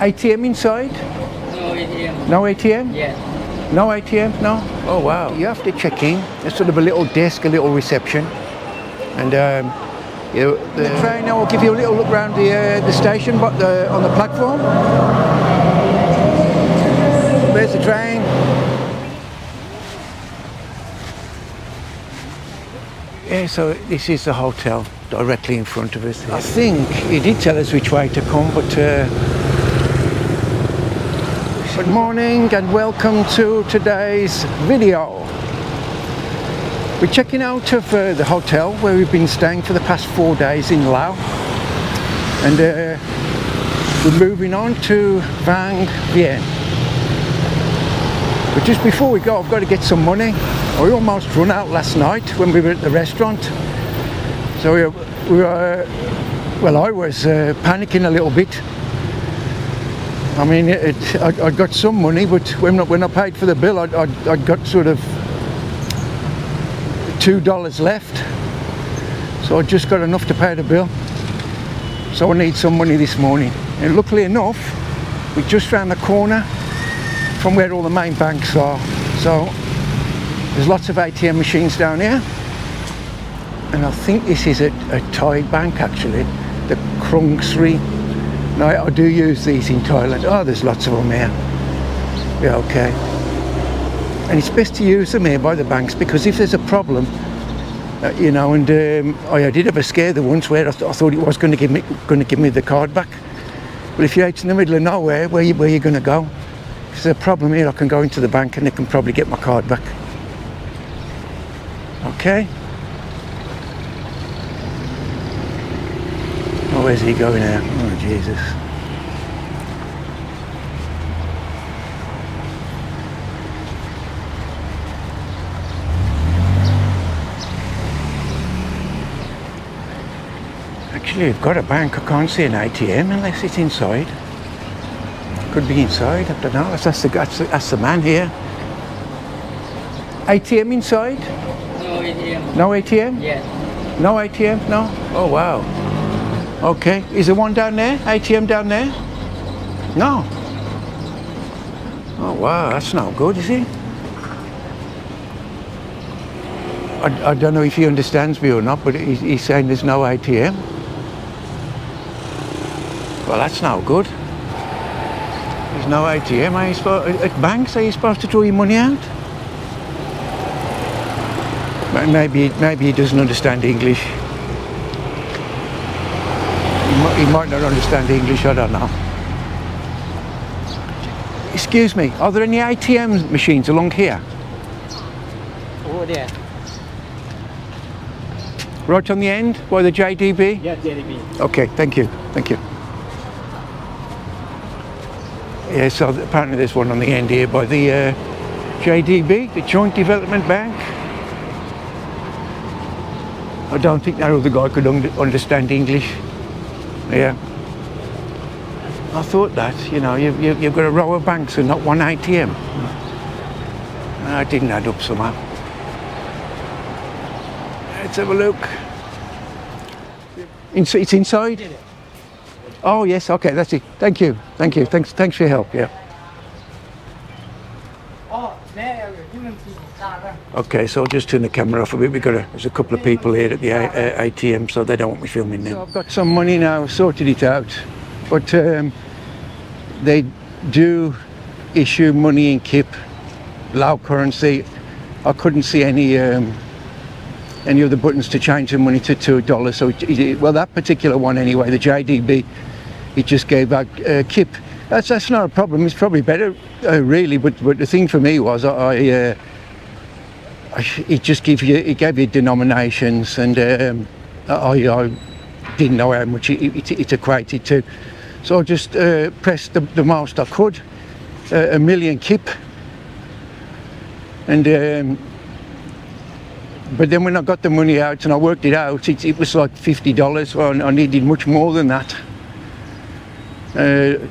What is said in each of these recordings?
ATM inside? No ATM. No ATM? Yeah. No ATM? No? Oh wow. You have to check in. There's sort of a little desk, a little reception. And the train now will give you a little look around the station, but on the platform. There's the train. Yeah, so this is the hotel directly in front of us. I think he did tell us which way to come, but good morning and welcome to today's video. We're checking out of the hotel where we've been staying for the past 4 days in Laos, and we're moving on to Vang Vieng. But just before we go, I've got to get some money. I almost run out last night when we were at the restaurant. So I was panicking a little bit. I mean, I got some money, but when I paid for the bill, I got sort of $2 left. So I just got enough to pay the bill. So I need some money this morning. And luckily enough, we're just round the corner from where all the main banks are. So there's lots of ATM machines down here. And I think this is a Thai bank actually, the Krung Sri. Now I do use these in Thailand. Oh, there's lots of them here. Yeah, okay. And it's best to use them here by the banks, because if there's a problem, you know, and I did have a scare there once where I thought it was going to give me the card back. But if you're out in the middle of nowhere, where you going to go? If there's a problem here, I can go into the bank and they can probably get my card back. Okay. Oh, where's he going now? Oh, Jesus. Actually, we've got a bank. I can't see an ATM unless it's inside. Could be inside, I don't know. That's the man here. ATM inside? No ATM. No ATM? Yeah. No ATM? No? Oh, wow. Okay. Is there one down there? ATM down there? No. Oh, wow. That's not good, is it? I don't know if he understands me or not, but he's saying there's no ATM. Well, that's not good. There's no ATM. At banks, are you supposed to draw your money out? Maybe he doesn't understand English. He might not understand English, I don't know. Excuse me, are there any ATM machines along here? Over there. Right on the end, by the JDB? Yeah, JDB. Okay, thank you. Yeah, so apparently there's one on the end here by the JDB, the Joint Development Bank. I don't think that other guy could understand English. Yeah. I thought that, you know, you've got a row of banks and not one ATM. I didn't add up somehow. Let's have a look. It's inside? Oh yes, okay, that's it. Thank you. Thanks for your help. Yeah. Okay, so I'll just turn the camera off a bit. There's a couple of people here at the ATM, so they don't want me filming now. So I've got some money now, sorted it out, but they do issue money in kip, Lao currency. I couldn't see any of the buttons to change the money to $2. So well, that particular one anyway, the JDB, it just gave out kip. That's not a problem. It's probably better, really. But the thing for me was it gave you denominations, and I didn't know how much it equated to. So I just pressed the most I could, a million kip, and. But then when I got the money out and I worked it out, it was like $50. Well, I needed much more than that.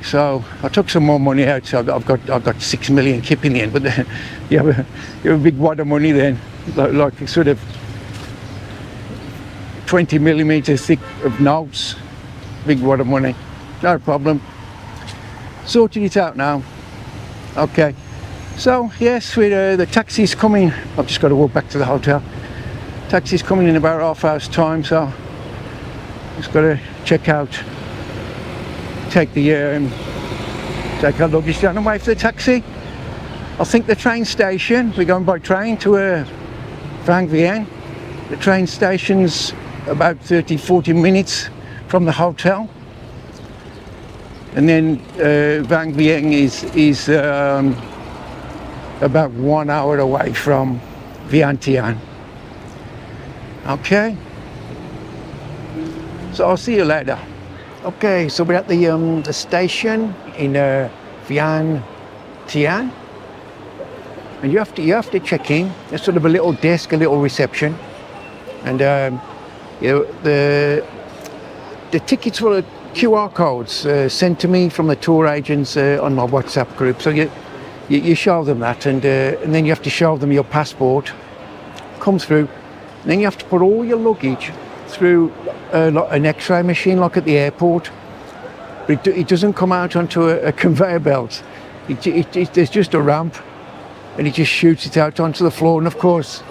So I took some more money out. So I've got 6 million kip in the end. But then you have a big wad of money then, like sort of 20 millimeters thick of notes. Big wad of money. No problem. sorted it out now. Okay, so yes, with the taxi's coming. I've just got to walk back to the hotel. Taxi's coming in about half hour's time, so just got to check out, take our luggage down and wait for the taxi. I think the train station, we're going by train to Vang Vieng. The train station's about 30-40 minutes from the hotel, and then Vang Vieng is about 1 hour away from Vientiane. Okay, so I'll see you later. Okay, so we're at the station in Vientiane, and you have to check in. There's sort of a little desk, a little reception, and the tickets were QR codes sent to me from the tour agents on my WhatsApp group. So you show them that, and then you have to show them your passport. Come through, and then you have to put all your luggage through like an X-ray machine, like at the airport. But it doesn't come out onto a conveyor belt. There's just a ramp, and it just shoots it out onto the floor. And of course,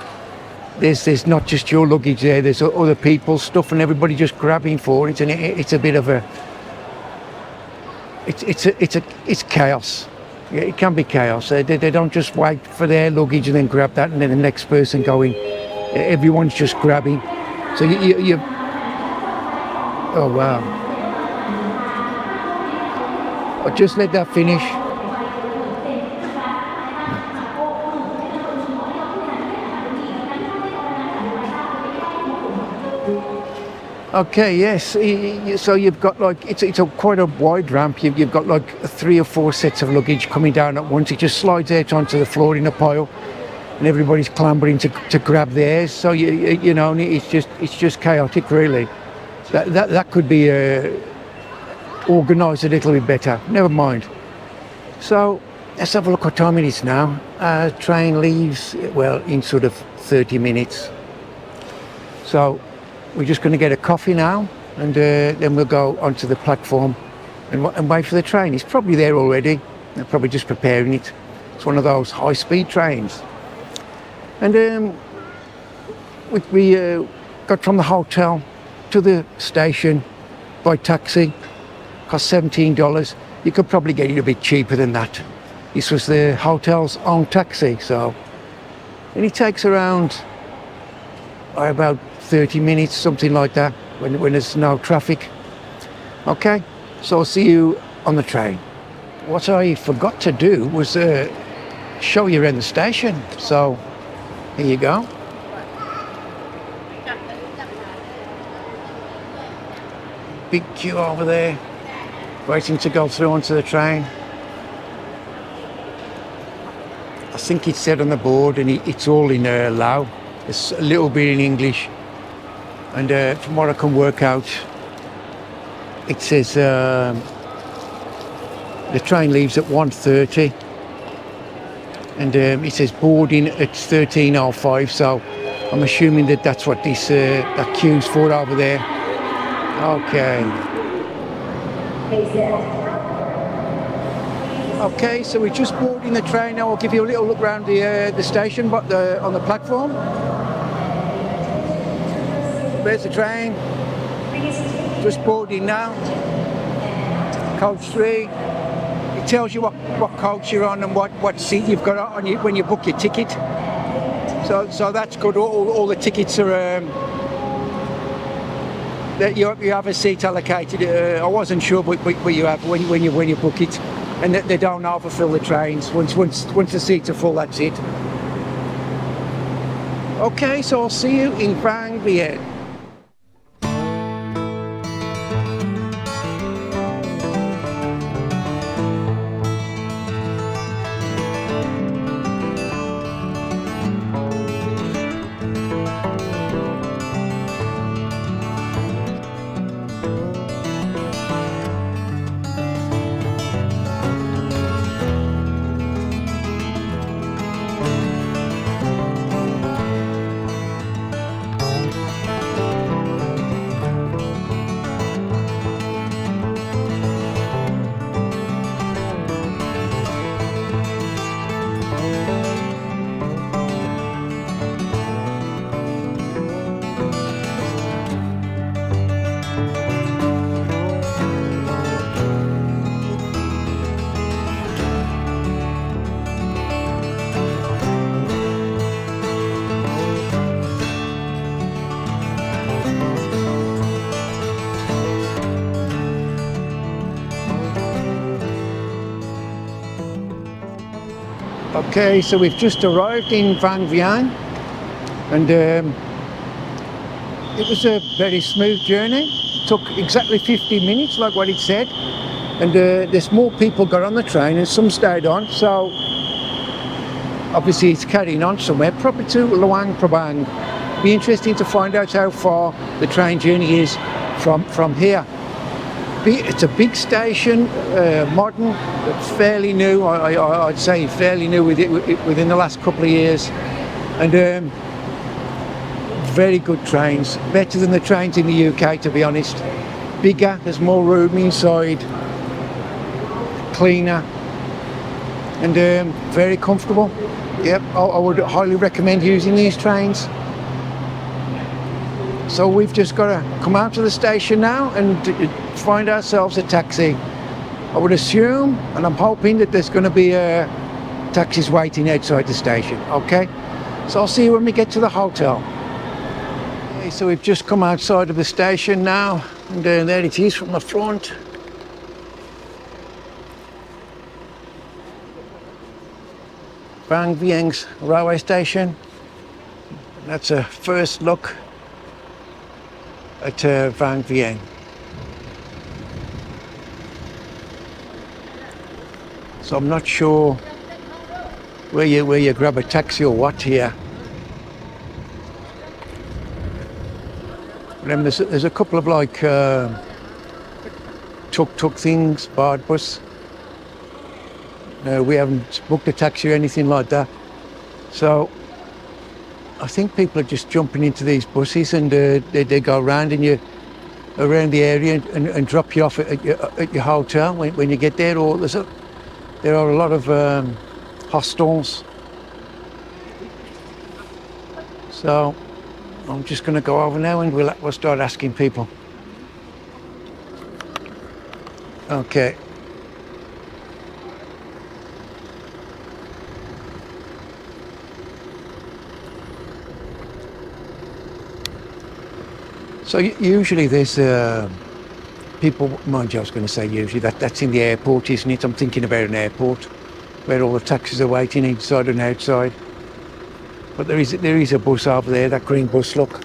there's not just your luggage there. There's other people's stuff, and everybody just grabbing for it. And it's a bit of a it's chaos. Yeah, it can be chaos. They don't just wait for their luggage and then grab that, and then the next person going. Everyone's just grabbing. So you oh wow. I'll just let that finish. Okay, yes. So you've got like it's quite a wide ramp. You've got like 3 or 4 sets of luggage coming down at once. It just slides out onto the floor in a pile, and everybody's clambering to grab theirs. So you know, it's just chaotic, really. That could be organised a little bit better. Never mind. So let's have a look what time it is now. Train leaves in sort of 30 minutes. So we're just going to get a coffee now, and then we'll go onto the platform and wait for the train. It's probably there already. They're probably just preparing it. It's one of those high-speed trains. And we got from the hotel to the station by taxi. Cost $17. You could probably get it a bit cheaper than that. This was the hotel's own taxi, so. And it takes around about 30 minutes, something like that, when there's no traffic. Okay, so I'll see you on the train. What I forgot to do was show you around the station. So here you go. Big queue over there, waiting to go through onto the train. I think it said on the board, and it's all in Lao. It's a little bit in English. And from what I can work out, it says the train leaves at 1:30, and it says boarding at 13:05. So I'm assuming that's what this that queue's for over there. Okay. Okay, so we're just boarding the train now. I'll give you a little look around the station, but on the platform. There's the train. Just boarding now. Coach 3. It tells you what coach you're on and what seat you've got on you when you book your ticket. So that's good. All the tickets are that you have a seat allocated. I wasn't sure, but you have when you book it, and they don't overfill the trains. Once the seats are full, that's it. Okay, so I'll see you in Vang Vieng. Okay, so we've just arrived in Vang Vieng, and it was a very smooth journey. It took exactly 50 minutes, like what it said, and there's more people got on the train and some stayed on, so obviously it's carrying on somewhere, probably to Luang Prabang. Be interesting to find out how far the train journey is from here. It's a big station, modern, fairly new. I'd say fairly new within the last couple of years, and very good trains. Better than the trains in the UK, to be honest. Bigger, there's more room inside, cleaner, and very comfortable. Yep, I would highly recommend using these trains. So we've just got to come out to the station now and find ourselves a taxi. I would assume, and I'm hoping, that there's going to be taxis waiting outside the station. Okay, so I'll see you when we get to the hotel. Okay, so we've just come outside of the station now, and there it is from the front. Vang Vieng's railway station. That's a first look at Vang Vieng. So I'm not sure where you grab a taxi or what here. But then there's a couple of like tuk-tuk things, barred bus. No, we haven't booked a taxi or anything like that. So I think people are just jumping into these buses, and they go around around the area and drop you off at your hotel when you get there. Or there are a lot of hostels. So I'm just going to go over now, and we'll start asking people. Okay. So usually there's people, mind you, I was going to say usually, that's in the airport, isn't it? I'm thinking about an airport where all the taxis are waiting inside and outside. But there is a bus over there, that green bus, look.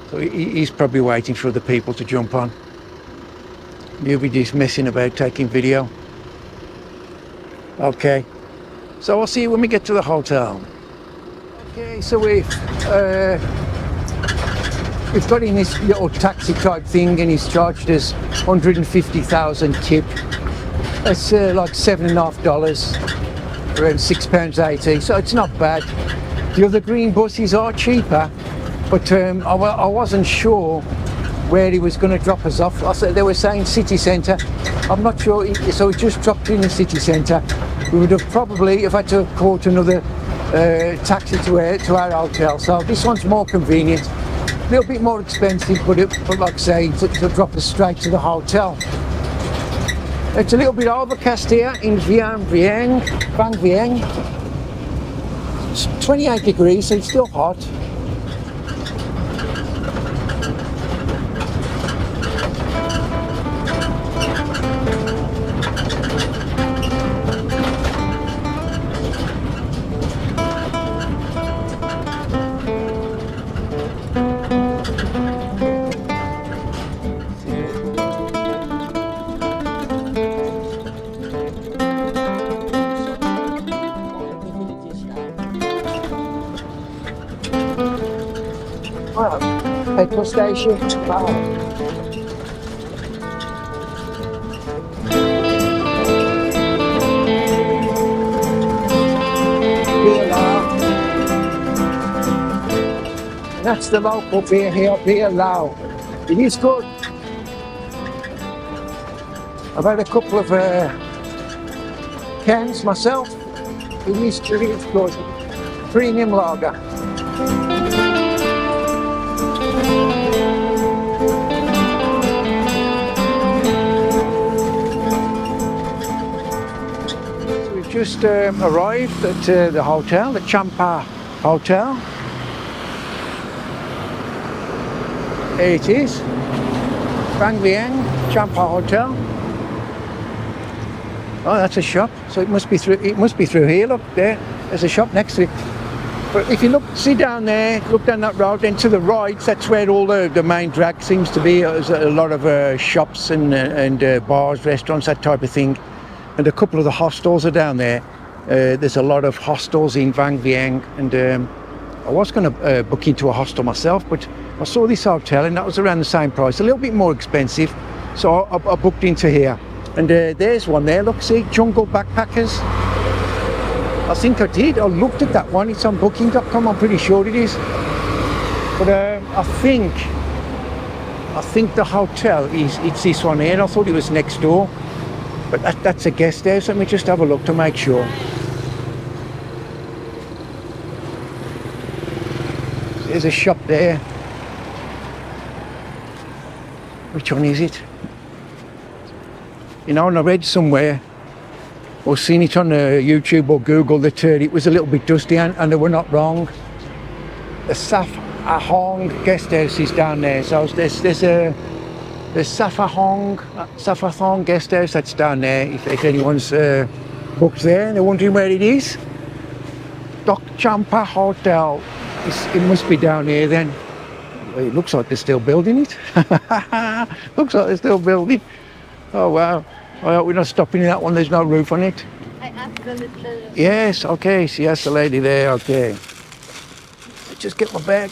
So he's probably waiting for other people to jump on. You'll be just messing about taking video. Okay, so I'll see you when we get to the hotel. Okay, so we've got in this little taxi type thing, and he's charged us 150,000 tip. That's like $7.50, around £6.80, so it's not bad. The other green buses are cheaper, but I wasn't sure where he was going to drop us off. They were saying city centre. I'm not sure, so he just dropped in the city centre. We would have probably have had to have caught another taxi to our hotel, so this one's more convenient. A little bit more expensive, but like I say, to drop us straight to the hotel. It's a little bit overcast here in Vang Vieng. It's 28 degrees, so it's still hot. Wow, petrol station. Wow. Beer Lao. That's the local beer here, Beer Lao. It is good. I've had a couple of cans myself. It is good. Premium lager. Just arrived at the hotel, the Champa hotel. There it is, Vang Vieng Champa hotel. Oh, that's a shop. So it must be through. It must be through here. Look there. There's a shop next to it. But if you look, see down there, look down that road. Then to the right, that's where all the main drag seems to be. There's a lot of shops and bars, restaurants, that type of thing. And a couple of the hostels are down there. There's a lot of hostels in Vang Vieng, and I was going to book into a hostel myself, but I saw this hotel and that was around the same price, a little bit more expensive. So I booked into here. And there's one there, look, see, Jungle Backpackers. I think I did. I looked at that one. It's on booking.com. I'm pretty sure it is. But I think the hotel it's this one here. I thought it was next door, but that's a guest house. Let me just have a look to make sure. There's a shop there. Which one is it? You know, and I read somewhere or seen it on YouTube or Google that it was a little bit dusty, and they were not wrong. The Hong guest house is down there. So there's a Hong guest house that's down there. If anyone's booked there and they're wondering where it is, Champa Hotel. It must be down here then. It looks like they're still building it. Looks like they're still building. Oh wow. I hope we're not stopping in that one. There's no roof on it. I asked the little... Yes, okay. She has the lady there. Okay. Let's just get my bag.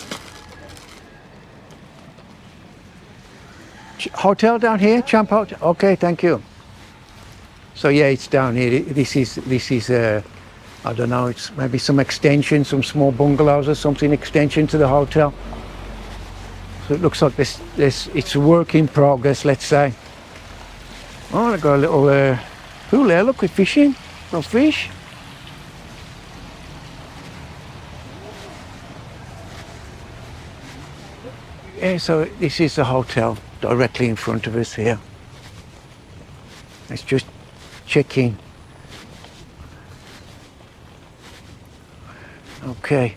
Hotel down here, Champa Hotel. Okay, thank you. So yeah, it's down here. This is I don't know. It's maybe some extension, some small bungalows or something. Extension to the hotel. So it looks like this. It's a work in progress, let's say. Oh, I got a little pool there. Look, we're fishing. Little fish. Yeah, so this is the hotel directly in front of us here. Let's just check in. Okay.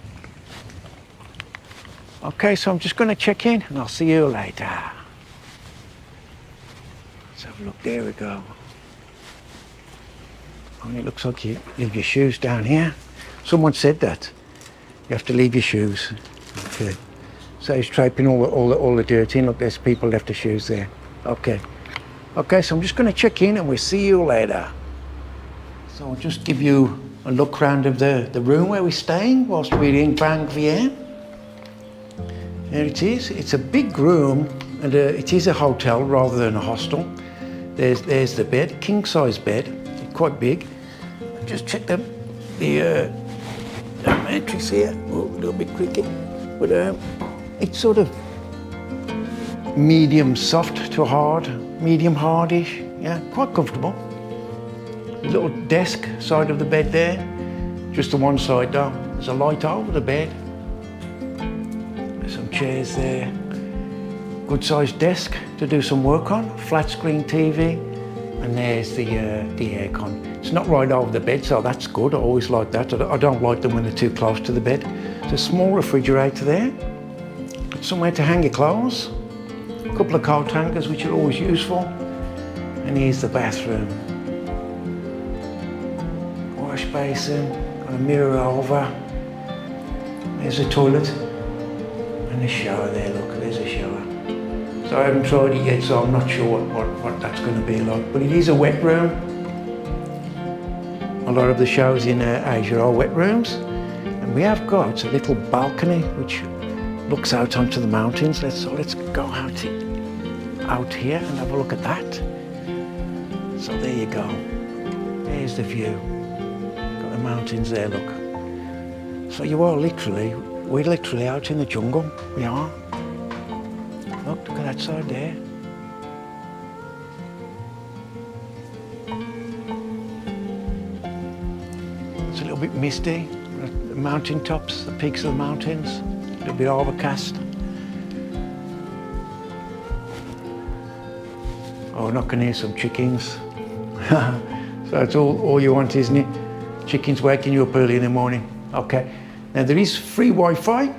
Okay, so I'm just going to check in and I'll see you later. Let's have a look. There we go. Only looks like you leave your shoes down here. Someone said that. You have to leave your shoes. Okay. So he's scraping all the dirt in. Look, there's people left their shoes there. Okay. Okay, so I'm just going to check in and we'll see you later. So I'll just give you a look round of the room where we're staying whilst we're in Vang Vieng. There it is. It's a big room, and it is a hotel rather than a hostel. There's the bed, king size bed, quite big. Just check the matrix here. Oh, a little bit creaky, but it's sort of medium soft to hard, medium hardish. Yeah, quite comfortable. A little desk side of the bed there, just the one side though. There's a light over the bed. There's some chairs there. Good sized desk to do some work on. Flat screen TV, and there's the aircon. It's not right over the bed, so that's good. I always like that. I don't like them when they're too close to the bed. There's a small refrigerator there. Somewhere to hang your clothes. A couple of coat hangers, which are always useful. And here's the bathroom. Wash basin, got a mirror over. There's a toilet and a shower there. Look, there's a shower. So I haven't tried it yet, so I'm not sure what that's going to be like. But it is a wet room. A lot of the showers in Asia are wet rooms. And we have got a little balcony which looks out onto the mountains. Let's go out here and have a look at that. So there you go. There's the view. Got the mountains there, look. So we're literally out in the jungle. We are. Look at that side there. It's a little bit misty. The mountain tops, the peaks of the mountains. A little bit overcast. Oh, I can hear some chickens. So that's all you want, isn't it? Chickens waking you up early in the morning. Okay. Now there is free Wi-Fi.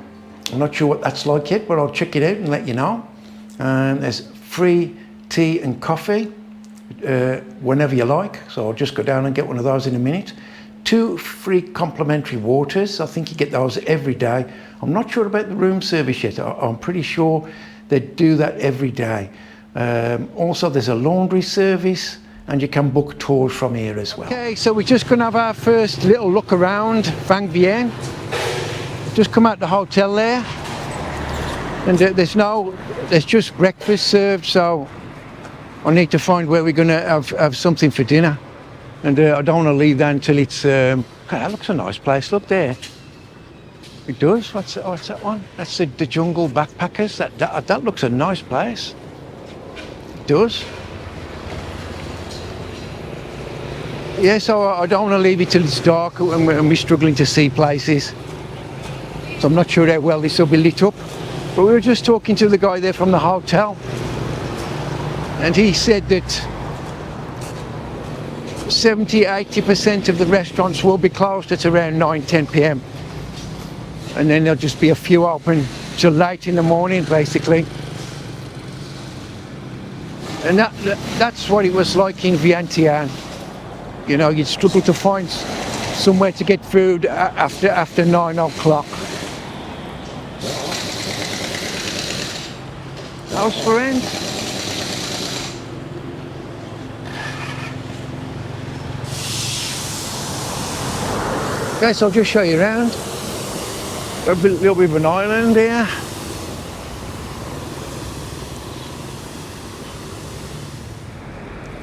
I'm not sure what that's like yet, but I'll check it out and let you know. There's free tea and coffee. whenever you like. So I'll just go down and get one of those in a minute. 2 free complimentary waters. I think you get those every day. I'm not sure about the room service yet. I'm pretty sure they do that every day. Also, there's a laundry service, and you can book tours from here as well. Okay, so we're just going to have our first little look around Vang Vieng. Just come out the hotel there, and there's just breakfast served, so I need to find where we're going to have something for dinner. And I don't want to leave that until it's... God, that looks a nice place, look there. It does. What's that one? That's the Jungle Backpackers. That looks a nice place. It does. Yeah, so I don't want to leave it till it's dark and we're struggling to see places. So I'm not sure how well this will be lit up. But we were just talking to the guy there from the hotel, and he said that 70–80% of the restaurants will be closed at around 9–10 p.m. and then there'll just be a few open till late in the morning, basically. And that's what it was like in Vientiane. You know, you'd struggle to find somewhere to get food after 9 o'clock. Laos friend. Okay, so I'll just show you around. A little bit of an island here.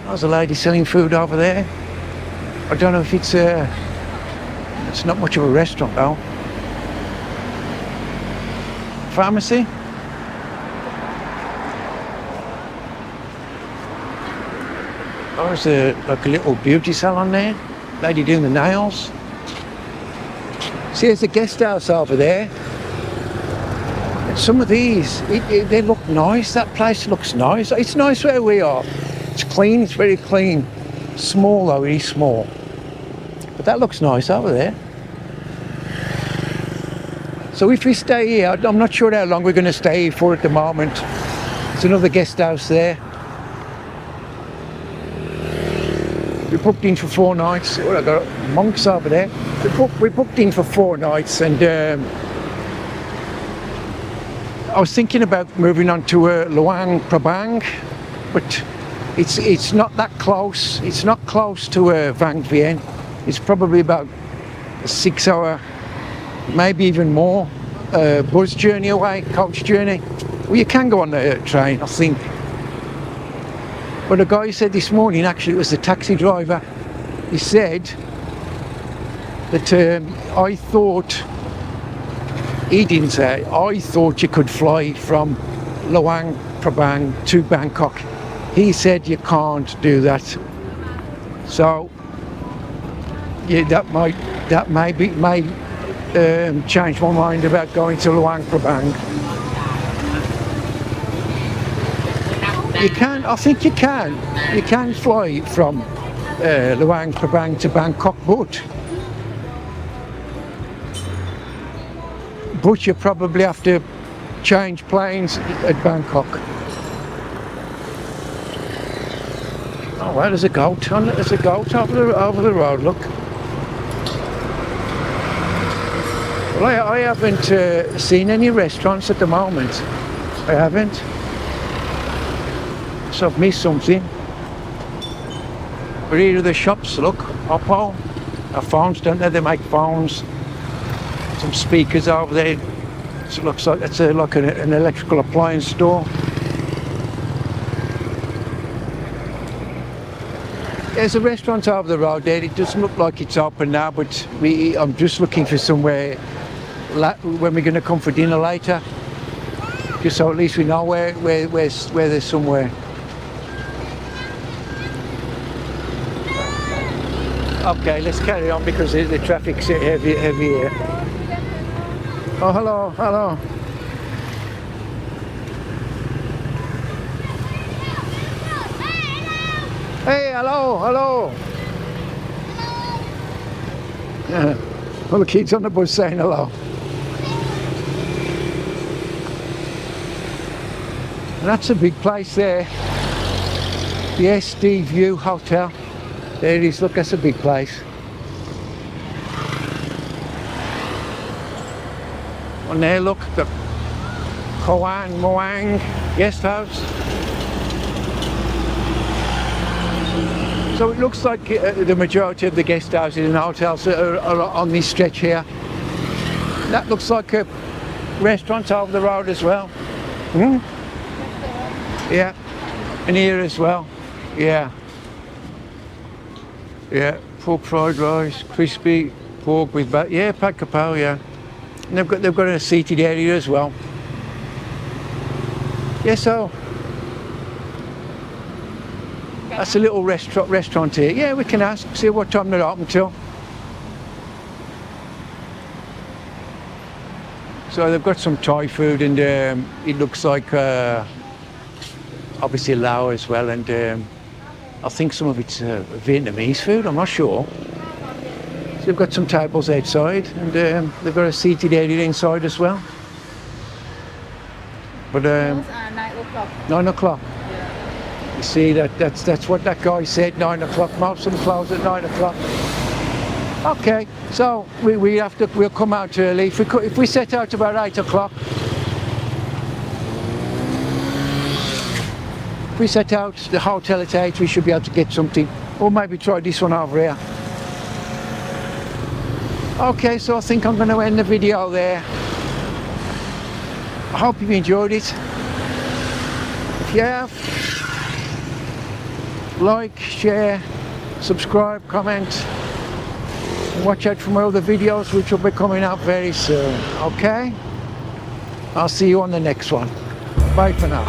There's a lady selling food over there. I don't know if it's not much of a restaurant though. Pharmacy. There's like a little beauty salon there. Lady doing the nails. See, there's a guest house over there. And some of these, they look nice. That place looks nice. It's nice where we are. It's clean, it's very clean. Small though, really small. But that looks nice over there. So if we stay here, I'm not sure how long we're going to stay here for at the moment. There's another guest house there. We booked in for 4 nights. Oh, I've got monks over there. We booked in for 4 nights, and I was thinking about moving on to Luang Prabang, but it's not that close. It's not close to Vang Vieng. It's probably about a 6-hour, maybe even more, bus journey away, coach journey. Well, you can go on the train, I think. But a guy said this morning, actually it was the taxi driver, he said that I thought, he didn't say, I thought you could fly from Luang Prabang to Bangkok. He said you can't do that. So yeah, that may change my mind about going to Luang Prabang. You can, I think you can fly from Luang Prabang to Bangkok, but you probably have to change planes at Bangkok. Oh well, there's a goat. There's a goat over the road. Look. Well, I haven't seen any restaurants at the moment. I haven't. So I've missed something. But here are the shops. Look, Oppo. Our phones, don't they? They make phones. Some speakers over there. So it looks like it's like an electrical appliance store. There's a restaurant over the road there. It doesn't look like it's open now, but I'm just looking for somewhere when we're going to come for dinner later, just so at least we know where there's somewhere. Okay, let's carry on because the traffic's heavy here. Oh, hello. Hey, hello. Yeah. Well, the kids on the bus saying hello. That's a big place there. The SD View Hotel. There it is, look, that's a big place. And there, look, the Koan Moang guest house. So it looks like the majority of the guest houses and hotels are on this stretch here. That looks like a restaurant over the road as well. Yeah, and here as well. Yeah. Yeah, pork fried rice, crispy pork with yeah, pad kapow, yeah. And they've got a seated area as well. Yeah, so that's a little restaurant here. Yeah, we can ask, see what time they're open till. So they've got some Thai food, and it looks like obviously Lao as well, and I think some of it's Vietnamese food, I'm not sure. So they've got some tables outside, and they've got a seated area inside as well. But 9 o'clock. 9 o'clock. Yeah. You see, that's what that guy said, 9 o'clock. Most of them close at 9 o'clock. Okay, so we'll come out early. If we set out about 8 o'clock, if we set out the hotel at 8, we should be able to get something, or maybe try this one over here. Okay, so I think I'm going to end the video there. I hope you've enjoyed it. If you have, like, share, subscribe, comment. Watch out for my other videos, which will be coming out very soon. Okay? I'll see you on the next one. Bye for now.